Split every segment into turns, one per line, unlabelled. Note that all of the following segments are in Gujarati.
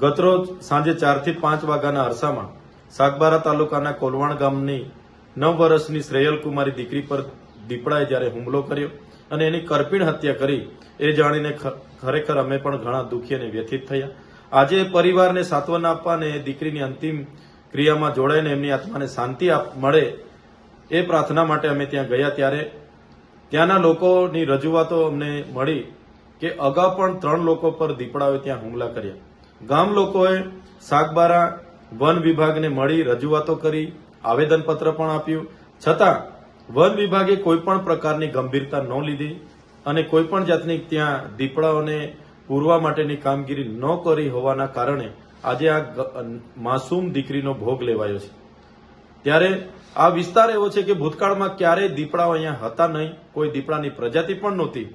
ગતરોજ સાંજે 4 થી 5 વાગ્યાના અરસામાં સાગબારા તાલુકાના કોલવાણ ગામની 9 વર્ષની શ્રેયલ કુમારી દીકરી પર દીપડાએ જ્યારે હુમલો કર્યો અને એની કરપીણ હત્યા કરી એ જાણીને ખરેખર અમે પણ ઘણા દુઃખી અને વ્યથિત થયા. આજે પરિવારને સાંત્વના આપવા અને દીકરીની અંતિમ ક્રિયામાં જોડાઈને એમની આત્માને શાંતિ મળે એ પ્રાર્થના માટે અમે ત્યાં ગયા. ત્યારે ત્યાંના લોકોની રજૂઆતો અમને મળી કે અગાઉ પણ 3 લોકો પર દીપડાઓએ ત્યાં હુમલા કર્યા. ગામ લોકોએ સાગબારા વન વિભાગને મળી રજૂઆતો કરી, આવેદનપત્ર પણ આપ્યું, છતાં વન વિભાગે કોઈ પણ પ્રકારની ગંભીરતા ન લીધી અને કોઈ પણ જાતની ત્યાં દીપડાઓને પૂરવા માટેની કામગીરી ન કરી હોવાના કારણે આજે આ માસૂમ દીકરીનો ભોગ લેવાયો છે. ત્યારે આ વિસ્તાર એવો છે કે ભૂતકાળમાં ક્યારેય દીપડાઓ અહીંયા હતા નહીં, કોઈ દીપડાની પ્રજાતિ પણ નહોતી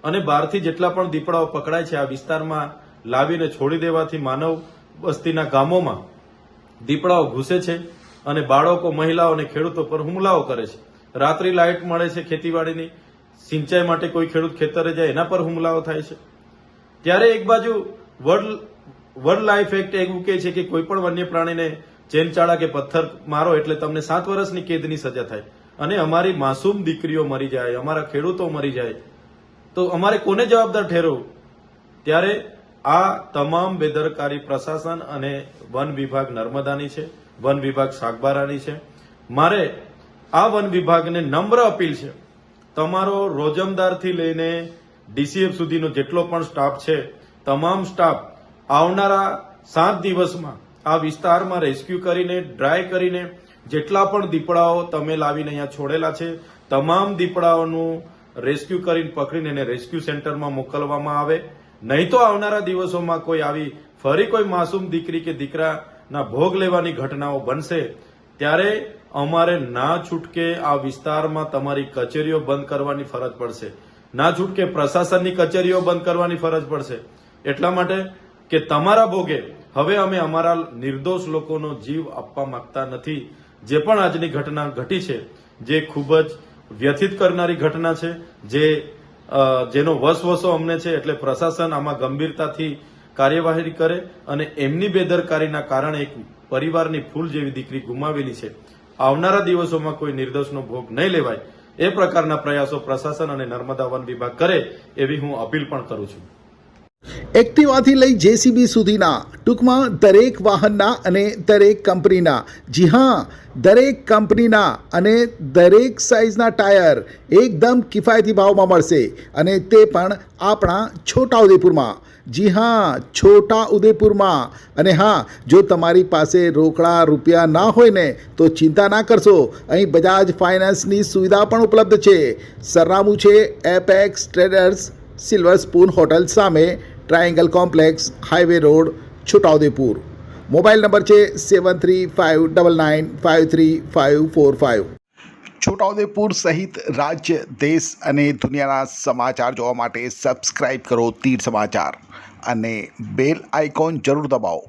અને બહારથી જેટલા પણ દીપડાઓ પકડાય છે આ વિસ્તારમાં લાવીને છોડી દેવાથી માનવ વસ્તીના ગામોમાં દીપડાઓ ઘૂસે છે અને બાળકો, મહિલાઓ અને ખેડૂતો પર હુમલાઓ કરે છે. રાત્રિ લાઇટ મળે છે ખેતીવાડીની, સિંચાઈ માટે કોઈ ખેડૂત ખેતરે જાય એના પર હુમલાઓ થાય છે. ત્યારે એક બાજુ વર્લ્ડ લાઇફ એક્ટ એવું કહે છે કે કોઈ પણ વન્ય પ્રાણીને ચેનચાળા કે પથ્થર મારો એટલે તમને 7 વર્ષની કેદની સજા થાય અને અમારી માસૂમ દીકરીઓ મરી જાય, અમારા ખેડૂતો મરી જાય તો અમારે કોને જવાબદાર ઠેરવવું? ત્યારે આ તમામ બેદરકારી પ્રશાસન અને વન વિભાગ નર્મદાની છે, વન વિભાગ સાગબારાની છે. મારે આ વન વિભાગને નમ્ર અપીલ છે, તમારો રોજમદારથી લઈને ડીસીએફ સુધીનો જેટલો પણ સ્ટાફ છે, તમામ સ્ટાફ આવનારા 7 દિવસમાં આ વિસ્તારમાં રેસ્ક્યુ કરીને, ડ્રાય કરીને જેટલા પણ દીપડાઓ તમે લાવીને અહીંયા છોડેલા છે તમામ દીપડાઓનું રેસ્ક્યુ કરીને પકડીને એને રેસ્ક્યુ સેન્ટરમાં મોકલવામાં આવે. નહીં તો આવનારા દિવસોમાં કોઈ આવી ફરી કોઈ માસૂમ દીકરી કે દીકરાના ભોગ લેવાની ઘટનાઓ બનશે ત્યારે અમારે ના છૂટકે આ વિસ્તારમાં તમારી કચેરીઓ બંધ કરવાની ફરજ પડશે, ના છૂટકે પ્રશાસનની કચેરીઓ બંધ કરવાની ફરજ પડશે. એટલા માટે કે તમારા ભોગે હવે અમે અમારા નિર્દોષ લોકોનો જીવ આપવા માંગતા નથી. જે પણ આજની ઘટના ઘટી છે જે ખૂબ જ વ્યથિત કરનારી ઘટના છે, જેનો વસવસો અમને છે, એટલે પ્રશાસન આમાં ગંભીરતાથી કાર્યવાહી કરે અને એમની બેદરકારીના કારણે એક પરિવારની ફૂલ જેવી દીકરી ગુમાવેલી છે. આવનારા દિવસોમાં કોઈ નિર્દોષનો ભોગ નહીં લેવાય એ પ્રકારના પ્રયાસો પ્રશાસન અને નર્મદા વન વિભાગ કરે એવી હું અપીલ પણ કરું છું.
એક્ટિવાથી લઈ જેસીબી સુધીના, ટૂંકમાં દરેક વાહનના અને દરેક કંપનીના, જી હા, દરેક કંપનીના અને દરેક સાઇઝના ટાયર એકદમ કિફાયતી ભાવમાં મળશે અને તે પણ આપણા છોટાઉદેપુરમાં. જી હા, છોટાઉદેપુરમાં. અને હા, જો તમારી પાસે રોકડા રૂપિયા ના હોય ને તો ચિંતા ના કરશો, અહીં બજાજ ફાઇનાન્સની સુવિધા પણ ઉપલબ્ધ છે. સરનામું છે Apex Traders, silver spoon hotel સામે, triangle complex, highway road, Chhota Udepur. Mobile number છે 7359953545. છોટાઉદેપુર સહિત રાજ્ય, દેશ અને દુનિયાના સમાચાર જોવા માટે સબસ્ક્રાઈબ કરો તીર સમાચાર અને બેલ આઇકોન જરૂર દબાવો.